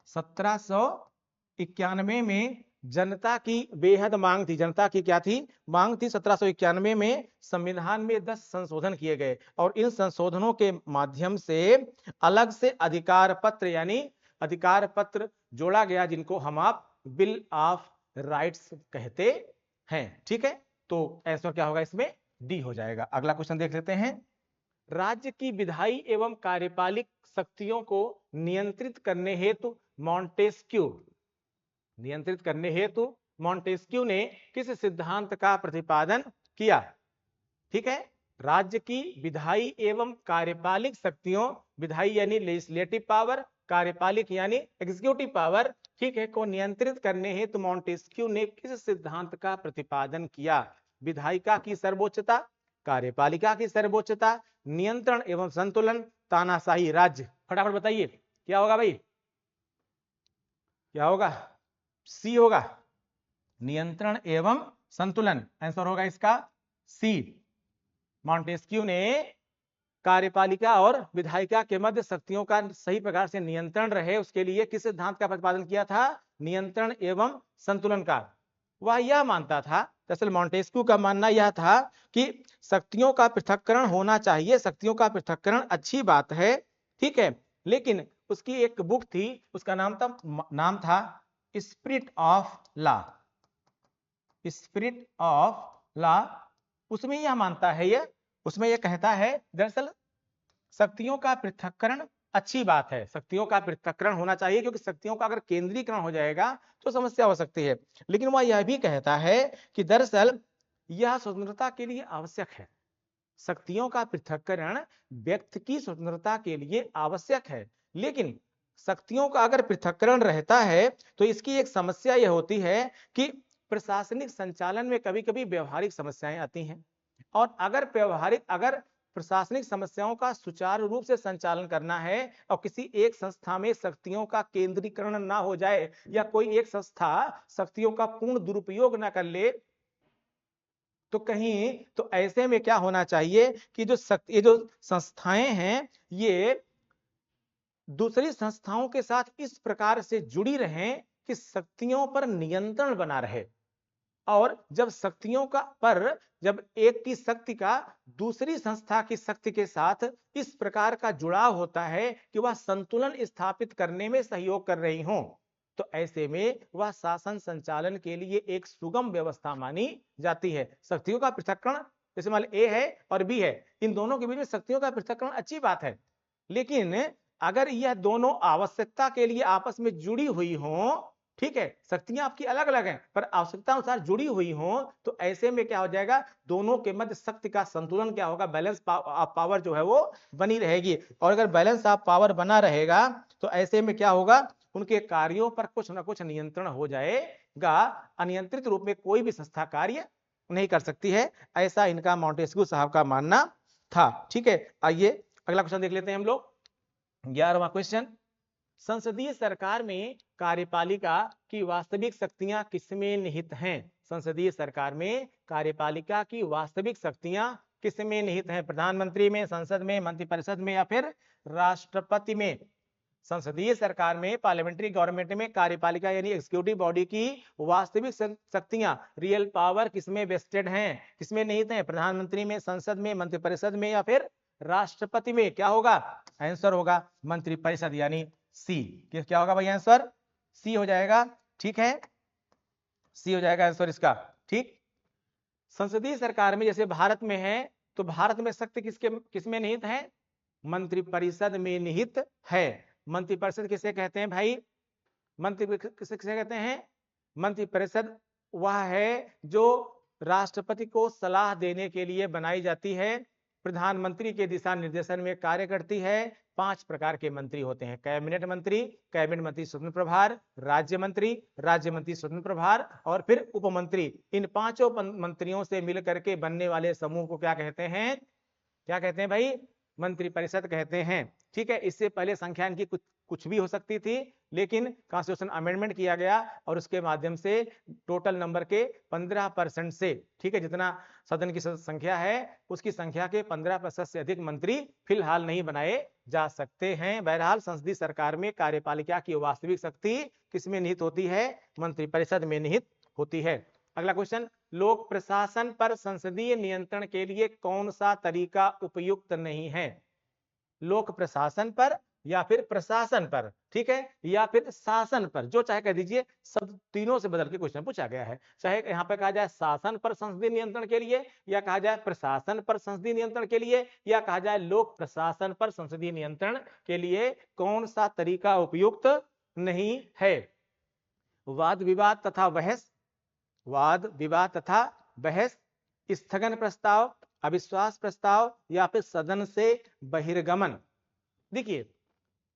1791 में जनता की बेहद मांग थी। जनता की क्या थी? मांग थी। 1791 में संविधान में 10 संशोधन किए गए और इन संशोधनों के माध्यम से अलग से अधिकार पत्र यानी अधिकार पत्र जोड़ा गया, जिनको हम आप बिल ऑफ राइट्स कहते हैं। ठीक है, तो आंसर क्या होगा इसमें? डी हो जाएगा। अगला क्वेश्चन देख लेते हैं। राज्य की विधायी एवं कार्यपालिक शक्तियों को नियंत्रित करने हेतु मॉन्टेस्क्यू ने किस सिद्धांत का प्रतिपादन किया? ठीक है, राज्य की विधायी एवं कार्यपालिक शक्तियों, विधायी यानी लेजिस्लेटिव पावर, कार्यपालिक यानी एग्जीक्यूटिव पावर, ठीक है, को नियंत्रित करने हेतु मॉन्टेस्क्यू ने किस सिद्धांत का प्रतिपादन किया? विधायिका की सर्वोच्चता, कार्यपालिका की सर्वोच्चता, नियंत्रण एवं संतुलन, तानाशाही राज्य। फटाफट बताइए क्या होगा भाई? क्या होगा? सी होगा, नियंत्रण एवं संतुलन। आंसर होगा इसका सी। मॉन्टेस्क्यू ने कार्यपालिका और विधायिका के मध्य शक्तियों का सही प्रकार से नियंत्रण रहे, उसके लिए किस सिद्धांत का प्रतिपादन किया था? नियंत्रण एवं संतुलन का। वह यह मानता था, दरअसल मॉन्टेस्क्यू का मानना यह था कि शक्तियों का पृथक्करण होना चाहिए, शक्तियों का पृथक्करण अच्छी बात है, ठीक है, लेकिन उसकी एक बुक थी, उसका नाम था spirit of law. Spirit of law, उसमें यह मानता है, उसमें यह कहता है दरअसल शक्तियों का पृथक्करण अच्छी बात है, शक्तियों का पृथक्करण होना चाहिए, क्योंकि शक्तियों का अगर केंद्रीकरण हो जाएगा तो समस्या हो सकती है। लेकिन वह यह भी कहता है कि दरअसल यह स्वतंत्रता के लिए आवश्यक है, शक्तियों का पृथक्करण व्यक्ति की स्वतंत्रता के लिए आवश्यक है, लेकिन शक्तियों का अगर पृथक्करण रहता है तो इसकी एक समस्या यह होती है कि प्रशासनिक संचालन में कभी कभी व्यवहारिक समस्याएं आती हैं, और अगर प्रशासनिक समस्याओं का सुचारू रूप से संचालन करना है और किसी एक संस्था में शक्तियों का केंद्रीकरण ना हो जाए, या कोई एक संस्था शक्तियों का पूर्ण दुरुपयोग ना कर ले, तो ऐसे में क्या होना चाहिए कि ये जो संस्थाएं हैं ये दूसरी संस्थाओं के साथ इस प्रकार से जुड़ी रहें कि शक्तियों पर नियंत्रण बना रहे, और जब एक की शक्ति का दूसरी संस्था की शक्ति के साथ इस प्रकार का जुड़ाव होता है कि वह संतुलन स्थापित करने में सहयोग कर रही हो, तो ऐसे में वह शासन संचालन के लिए एक सुगम व्यवस्था मानी जाती है। शक्तियों का पृथक्करण, जैसे मान ए है और बी है, इन दोनों के बीच में शक्तियों का पृथक्करण अच्छी बात है, लेकिन अगर यह दोनों आवश्यकता के लिए आपस में जुड़ी हुई हो, ठीक है, शक्तियां आपकी अलग अलग हैं पर आवश्यकता अनुसार जुड़ी हुई हो, तो ऐसे में क्या हो जाएगा, दोनों के मध्य शक्ति का संतुलन क्या होगा, बैलेंस ऑफ पावर जो है वो बनी रहेगी। और अगर बैलेंस ऑफ पावर बना रहेगा तो ऐसे में क्या होगा, उनके कार्यों पर कुछ ना कुछ नियंत्रण हो जाएगा, अनियंत्रित रूप में कोई भी संस्था कार्य नहीं कर सकती है, ऐसा इनका मॉन्टेस्क्यू साहब का मानना था। ठीक है, आइए अगला क्वेश्चन देख लेते हैं हम लोग। 11वां क्वेश्चन, संसदीय सरकार में कार्यपालिका की वास्तविक शक्तियां किसमें निहित हैं? संसदीय सरकार में कार्यपालिका की वास्तविक शक्तियां किसमें निहित हैं? प्रधानमंत्री में, संसद में, मंत्रिपरिषद में, या फिर राष्ट्रपति में? संसदीय सरकार में, पार्लियामेंट्री गवर्नमेंट में कार्यपालिका यानी एग्जीक्यूटिव बॉडी की वास्तविक शक्तियां, रियल पावर किसमें वेस्टेड हैं, किसमें निहित हैं? प्रधानमंत्री में, संसद में, मंत्रिपरिषद में, या फिर राष्ट्रपति में? क्या होगा आंसर? होगा मंत्रिपरिषद यानी सी। क्या होगा भाई आंसर? सी हो जाएगा। ठीक है, सी हो जाएगा आंसर इसका। ठीक, संसदीय सरकार में जैसे भारत में है, तो भारत में शक्ति किसमें निहित है? मंत्रिपरिषद में निहित है। मंत्रिपरिषद किसे कहते हैं भाई? किसे कहते हैं? मंत्रिपरिषद वह है जो राष्ट्रपति को सलाह देने के लिए बनाई जाती है, प्रधानमंत्री के दिशा निर्देशन में कार्य करती है। 5 प्रकार के मंत्री होते हैं, कैबिनेट मंत्री स्वतंत्र प्रभार, राज्य मंत्री स्वतंत्र प्रभार, और फिर उपमंत्री। इन 5 मंत्रियों से मिलकर के बनने वाले समूह को क्या कहते हैं? क्या कहते हैं भाई? मंत्रिपरिषद कहते हैं। ठीक है, इससे पहले संख्या इनकी कुछ भी हो सकती थी, लेकिन कॉन्स्टिट्यूशन अमेंडमेंट किया गया और उसके माध्यम से टोटल नंबर के 15% से, ठीक है, जितना सदन की संख्या है उसकी संख्या के 15% से अधिक मंत्री फिलहाल नहीं बनाए जा सकते हैं। बहरहाल संसदीय सरकार में कार्यपालिका की वास्तविक शक्ति किसमें निहित होती है? मंत्रिपरिषद में निहित होती है। अगला क्वेश्चन, लोक प्रशासन पर संसदीय नियंत्रण के लिए कौन सा तरीका उपयुक्त नहीं है? लोक प्रशासन पर या फिर प्रशासन पर, ठीक है, या फिर शासन पर, जो चाहे कह दीजिए, सब तीनों से बदल के क्वेश्चन पूछा गया है। चाहे यहाँ पे कहा जाए शासन पर संसदीय नियंत्रण के लिए, या कहा जाए प्रशासन पर संसदीय नियंत्रण के लिए, या कहा जाए लोक प्रशासन पर संसदीय नियंत्रण के लिए, कौन सा तरीका उपयुक्त नहीं है? वाद विवाद तथा बहस, वाद विवाद तथा बहस, स्थगन प्रस्ताव, अविश्वास प्रस्ताव, या फिर सदन से बहिर्गमन। देखिए,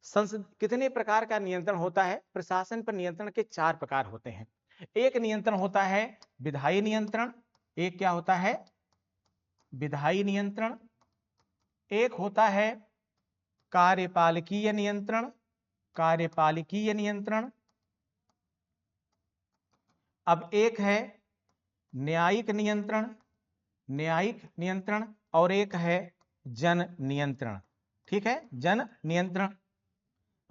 संसद कितने प्रकार का नियंत्रण होता है? प्रशासन पर नियंत्रण के 4 प्रकार होते हैं। एक नियंत्रण होता है विधायी नियंत्रण, एक क्या होता है? विधायी नियंत्रण। एक होता है कार्यपालिकीय नियंत्रण, कार्यपालिकीय नियंत्रण। अब एक है न्यायिक नियंत्रण, न्यायिक नियंत्रण, और एक है जन नियंत्रण, ठीक है, जन नियंत्रण।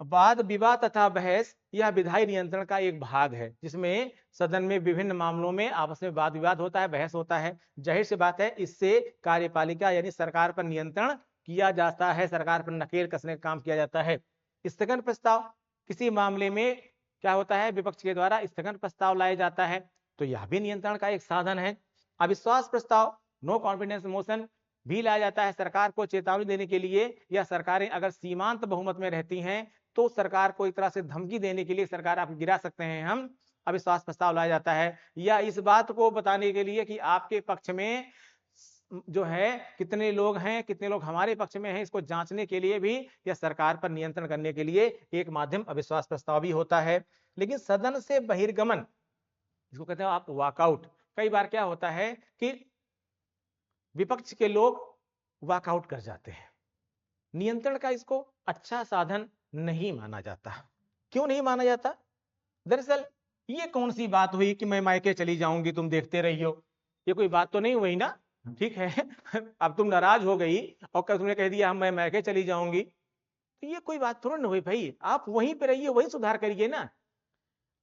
वाद विवाद तथा बहस यह विधायी नियंत्रण का एक भाग है, जिसमें सदन में विभिन्न मामलों में आपस में वाद विवाद होता है, बहस होता है। जाहिर सी बात है, इससे कार्यपालिका यानी सरकार पर नियंत्रण किया जाता है, सरकार पर नकेल कसने का काम किया जाता है। स्थगन प्रस्ताव, किसी मामले में क्या होता है, विपक्ष के द्वारा स्थगन प्रस्ताव लाया जाता है, तो यह भी नियंत्रण का एक साधन है। अविश्वास प्रस्ताव, नो कॉन्फिडेंस मोशन भी लाया जाता है सरकार को चेतावनी देने के लिए, या सरकारें अगर सीमांत बहुमत में रहती हैं तो सरकार को एक तरह से धमकी देने के लिए, सरकार आप गिरा सकते हैं हम, अविश्वास प्रस्ताव लाया जाता है। या इस बात को बताने के लिए कि आपके पक्ष में जो है कितने लोग हैं, कितने लोग हमारे पक्ष में हैं, इसको जांचने के लिए भी, या सरकार पर नियंत्रण करने के लिए एक माध्यम अविश्वास प्रस्ताव भी होता है। लेकिन सदन से बहिर्गमन, इसको कहते हैं आप वॉकआउट। कई बार क्या होता है कि विपक्ष के लोग वॉकआउट कर जाते हैं, नियंत्रण का इसको अच्छा साधन नहीं माना जाता। क्यों नहीं माना जाता? दरअसल ये कौन सी बात हुई कि मैं मायके चली जाऊंगी, तुम देखते रहियो, ये कोई बात तो नहीं हुई ना, ठीक है। अब तुम नाराज हो गई और कल तुमने कह दिया मैं मायके चली जाऊंगी, तो ये कोई बात थोड़ा ना हुई भाई, आप वहीं पे रहिए, वही सुधार करिए ना।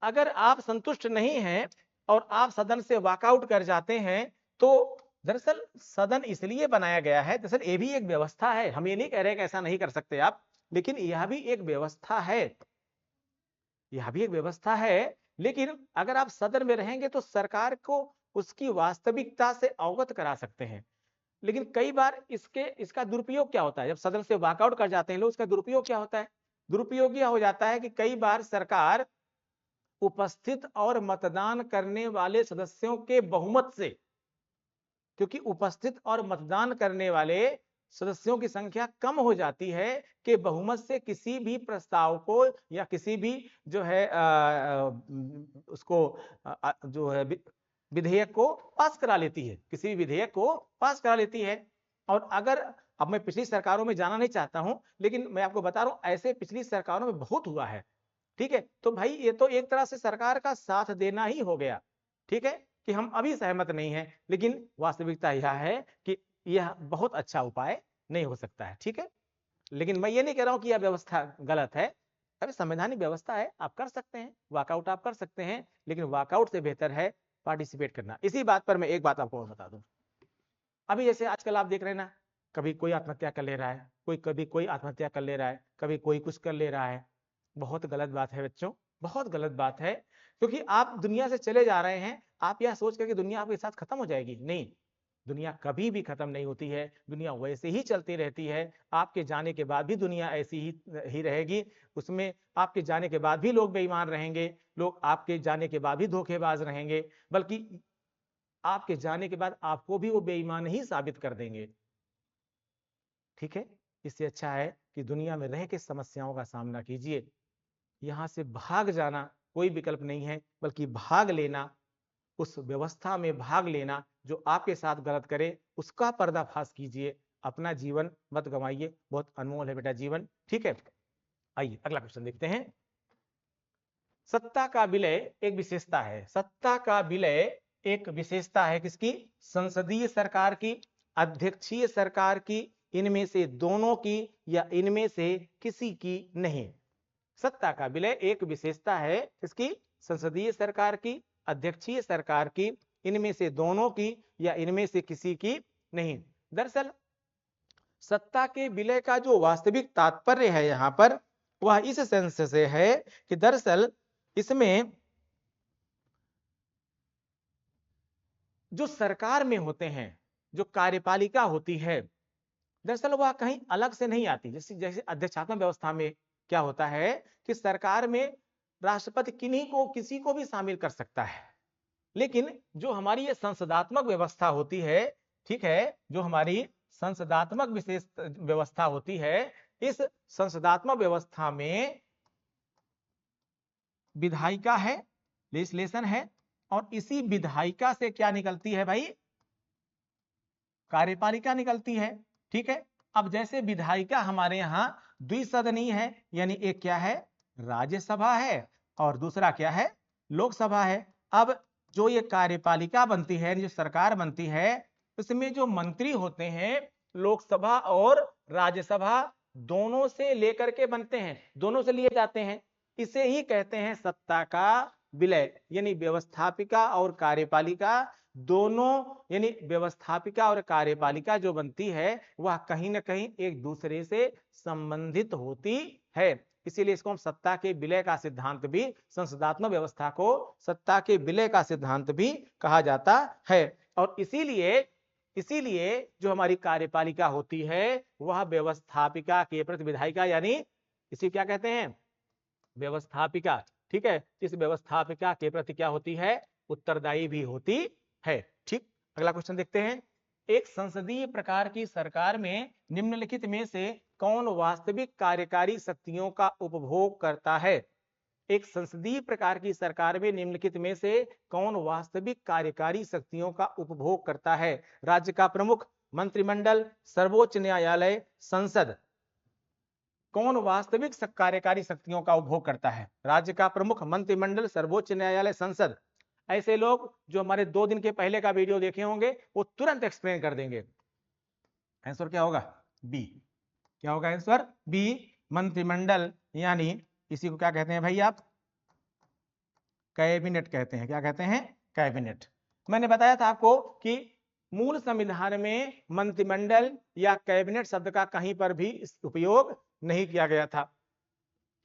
अगर आप संतुष्ट नहीं हैं और आप सदन से वॉकआउट कर जाते हैं, तो दरअसल सदन इसलिए बनाया गया है, दरअसल ये भी एक व्यवस्था है, हम ये नहीं कह रहे कि ऐसा नहीं कर सकते आप, लेकिन यह भी एक व्यवस्था है, यह भी एक व्यवस्था है। लेकिन अगर आप सदन में रहेंगे तो सरकार को उसकी वास्तविकता से अवगत करा सकते हैं। लेकिन कई बार इसका दुरुपयोग क्या होता है, जब सदन से वॉकआउट कर जाते हैं लोग, इसका दुरुपयोग क्या होता है? दुरुपयोग यह हो जाता है कि कई बार सरकार उपस्थित और मतदान करने वाले सदस्यों के बहुमत से, क्योंकि उपस्थित और मतदान करने वाले सदस्यों की संख्या कम हो जाती है, कि बहुमत से किसी भी प्रस्ताव को या किसी भी जो है उसको जो है विधेयक को पास करा लेती है, किसी भी विधेयक को पास करा लेती है। और अगर, अब मैं पिछली सरकारों में जाना नहीं चाहता हूं, लेकिन मैं आपको बता रहा हूं ऐसे पिछली सरकारों में बहुत हुआ है, ठीक है। तो भाई ये तो एक तरह से सरकार का साथ देना ही हो गया, ठीक है, कि हम अभी सहमत नहीं हैं, लेकिन वास्तविकता यह है कि यह बहुत अच्छा उपाय नहीं हो सकता है, ठीक है। लेकिन मैं ये नहीं कह रहा हूं कि यह व्यवस्था गलत है, अरे संवैधानिक व्यवस्था है, आप कर सकते हैं वॉकआउट, आप कर सकते हैं, लेकिन वॉकआउट से बेहतर है पार्टिसिपेट करना। इसी बात पर मैं एक बात आपको और बता दूं, अभी जैसे आजकल आप देख रहे हैं ना, कभी कोई आत्महत्या कर ले रहा है, कभी कोई आत्महत्या कर ले रहा है, कभी कोई कुछ कर ले रहा है। बहुत गलत बात है बच्चों, बहुत गलत बात है, क्योंकि आप दुनिया से चले जा रहे हैं, आप यह सोच कर कि दुनिया आपके साथ खत्म हो जाएगी, नहीं, दुनिया कभी भी खत्म नहीं होती है, दुनिया वैसे ही चलती रहती है। आपके जाने के बाद भी दुनिया ऐसी ही रहेगी, उसमें आपके जाने के बाद भी लोग बेईमान रहेंगे, लोग आपके जाने के बाद भी धोखेबाज रहेंगे, बल्कि आपके जाने के बाद आपको भी वो बेईमान ही साबित कर देंगे, ठीक है। इससे अच्छा है कि दुनिया में रह के समस्याओं का सामना कीजिए, यहां से भाग जाना कोई विकल्प नहीं है, बल्कि भाग लेना, उस व्यवस्था में भाग लेना जो आपके साथ गलत करे, उसका पर्दाफाश कीजिए, अपना जीवन मत गंवाइए, बहुत अनमोल है बेटा जीवन, ठीक है। आइए अगला क्वेश्चन देखते हैं। सत्ता का विलय एक विशेषता है, सत्ता का विलय एक विशेषता है किसकी? संसदीय सरकार की, अध्यक्षीय सरकार की, इनमें से दोनों की, या इनमें से किसी की नहीं। सत्ता का विलय एक विशेषता है किसकी? संसदीय सरकार की, अध्यक्षीय सरकार की, इनमें से दोनों की, या इनमें से किसी की नहीं। दरअसल सत्ता के विलय का जो वास्तविक तात्पर्य है यहाँ पर वह इस सेंस से है कि दरअसल इसमें जो सरकार में होते हैं, जो कार्यपालिका होती है, दरअसल वह कहीं अलग से नहीं आती। जैसे जैसे अध्यक्षात्मक व्यवस्था में क्या होता है कि सरकार में राष्ट्रपति किन्हीं को किसी को भी शामिल कर सकता है, लेकिन जो हमारी ये संसदात्मक व्यवस्था होती है, ठीक है, जो हमारी संसदात्मक विशेष व्यवस्था होती है, इस संसदात्मक व्यवस्था में विधायिका है, लेजिस्लेशन है, और इसी विधायिका से क्या निकलती है भाई, कार्यपालिका निकलती है। ठीक है, अब जैसे विधायिका हमारे यहाँ द्विसदनीय है, यानी एक क्या है, राज्यसभा है, और दूसरा क्या है, लोकसभा है। अब जो ये कार्यपालिका बनती है, जो सरकार बनती है, इसमें जो मंत्री होते हैं लोकसभा और राज्यसभा दोनों से लेकर के बनते हैं, दोनों से लिए जाते हैं। इसे ही कहते हैं सत्ता का विलय, यानी व्यवस्थापिका और कार्यपालिका दोनों, यानी व्यवस्थापिका और कार्यपालिका जो बनती है वह कहीं ना कहीं एक दूसरे से संबंधित होती है। इसीलिए इसको हम सत्ता के विलय का सिद्धांत भी, संसदात्मक व्यवस्था को सत्ता के विलय का सिद्धांत भी कहा जाता है। और इसीलिए जो हमारी कार्यपालिका होती है वह व्यवस्थापिका के प्रति, विधायिका यानी इसे क्या कहते हैं, व्यवस्थापिका, ठीक है, इस व्यवस्थापिका के प्रति क्या होती है, उत्तरदायी भी होती है। ठीक, अगला क्वेश्चन देखते हैं। एक संसदीय प्रकार की सरकार में निम्नलिखित में से कौन वास्तविक कार्यकारी शक्तियों का उपभोग करता है। एक संसदीय प्रकार की सरकार में निम्नलिखित में से कौन वास्तविक कार्यकारी शक्तियों का उपभोग करता है। राज्य का प्रमुख, मंत्रिमंडल, सर्वोच्च न्यायालय, संसद। कौन वास्तविक कार्यकारी शक्तियों का उपभोग करता है। राज्य का प्रमुख, मंत्रिमंडल, सर्वोच्च न्यायालय, संसद। ऐसे लोग जो हमारे 2 दिन के पहले का वीडियो देखे होंगे वो तुरंत एक्सप्लेन कर देंगे। आंसर क्या होगा, बी। क्या होगा आंसर, बी, मंत्रिमंडल, यानी इसी को क्या कहते हैं भाई आप, कैबिनेट कहते हैं। क्या कहते हैं, कैबिनेट। मैंने बताया था आपको कि मूल संविधान में मंत्रिमंडल या कैबिनेट शब्द का कहीं पर भी उपयोग नहीं किया गया था।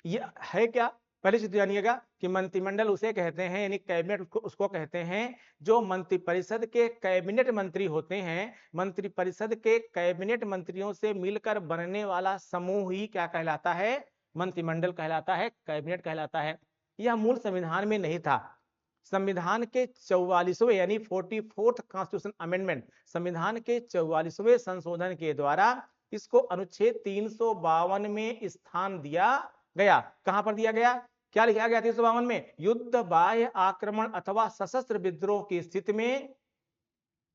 यह है क्या, पहले से जानिएगा कि मंत्रिमंडल उसे कहते हैं, यानी कैबिनेट उसको कहते हैं जो मंत्रिपरिषद के कैबिनेट मंत्री होते हैं। मंत्रिपरिषद के कैबिनेट मंत्रियों से मिलकर बनने वाला समूह ही क्या कहलाता है, मंत्रिमंडल कहलाता है, कैबिनेट कहलाता है। यह मूल संविधान में नहीं था। संविधान के 44वें यानी 44th कॉन्स्टिट्यूशन अमेंडमेंट, संविधान के 44वें संशोधन के द्वारा इसको अनुच्छेद 352 में स्थान दिया गया। कहां पर दिया गया, क्या लिखा गया 352 में, युद्ध, बाह्य आक्रमण अथवा सशस्त्र विद्रोह की स्थिति में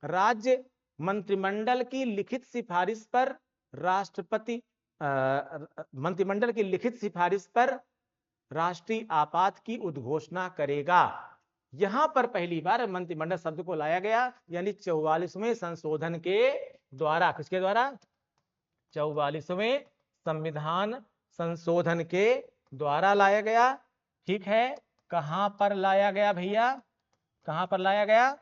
राज्य मंत्रिमंडल की लिखित सिफारिश पर राष्ट्रपति, मंत्रिमंडल की लिखित सिफारिश पर राष्ट्रीय आपात की उद्घोषणा करेगा। यहां पर पहली बार मंत्रिमंडल शब्द को लाया गया, यानी 44वें संशोधन के द्वारा। किसके द्वारा, 44वें संविधान संशोधन के द्वारा लाया गया। ठीक है, कहां पर लाया गया भैया, कहां पर लाया गया,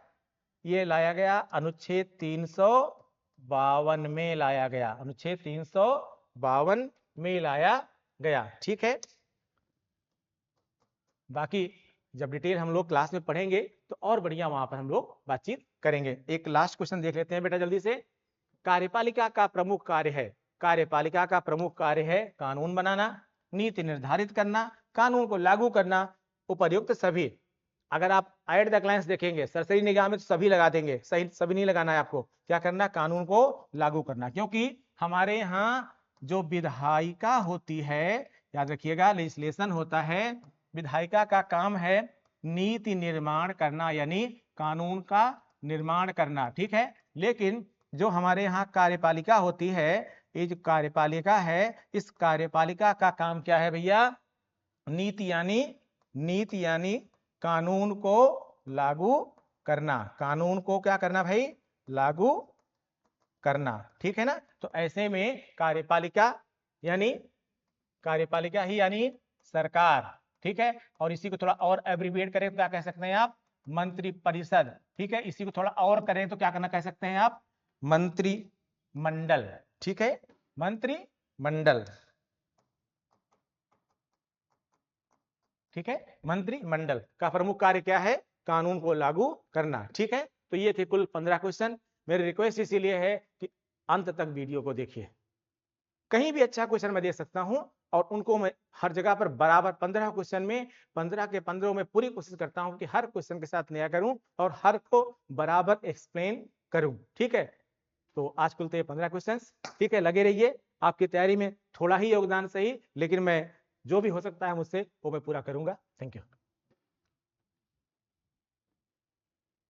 ये लाया गया अनुच्छेद 352 में लाया गया, अनुच्छेद 352 में लाया गया। ठीक है, बाकी जब डिटेल हम लोग क्लास में पढ़ेंगे तो और बढ़िया वहां पर हम लोग बातचीत करेंगे। एक लास्ट क्वेश्चन देख लेते हैं बेटा जल्दी से। कार्यपालिका का प्रमुख कार्य है, कार्यपालिका का प्रमुख कार्य है कानून बनाना, नीति निर्धारित करना, कानून को लागू करना, उपर्युक्त सभी। अगर आप एट द ग्लांस देखेंगे सरसरी निगाह में तो सभी लगा देंगे, सही सभी नहीं लगाना है आपको। क्या करना, कानून को लागू करना, क्योंकि हमारे यहाँ जो विधायिका होती है, याद रखिएगा लेजिस्लेशन होता है, विधायिका का काम है नीति निर्माण करना, यानी कानून का निर्माण करना। ठीक है, लेकिन जो हमारे यहाँ कार्यपालिका होती है, ये जो कार्यपालिका है, इस कार्यपालिका का काम क्या है भैया, नीति यानी कानून को लागू करना, कानून को क्या करना भाई, लागू करना। ठीक है ना, तो ऐसे में कार्यपालिका ही यानी सरकार। ठीक है, और इसी को थोड़ा और एब्रीविएट करें तो क्या कह सकते हैं आप, मंत्रिपरिषद। ठीक है, इसी को थोड़ा और करें तो क्या करना कह सकते हैं आप, मंत्रिमंडल। ठीक है, मंत्रिमंडल, ठीक है। मंत्रिमंडल का प्रमुख कार्य क्या है? कानून को लागू करना, ठीक है। तो ये थे कुल 15 क्वेश्चन। मेरी रिक्वेस्ट इसीलिए है कि अंत तक वीडियो को देखिए, कहीं भी अच्छा क्वेश्चन मैं दे सकता हूं और उनको मैं हर जगह पर बराबर 15 क्वेश्चन में 15 के 15 में पूरी कोशिश करता हूं कि हर क्वेश्चन के साथ नया करूं और हर को बराबर एक्सप्लेन करूं, ठीक है। तो आज कुल तो ये 15 क्वेश्चन, ठीक है। लगे रहिए, आपकी तैयारी में थोड़ा ही योगदान सही, लेकिन मैं जो भी हो सकता है मुझसे वो मैं पूरा करूंगा। Thank you.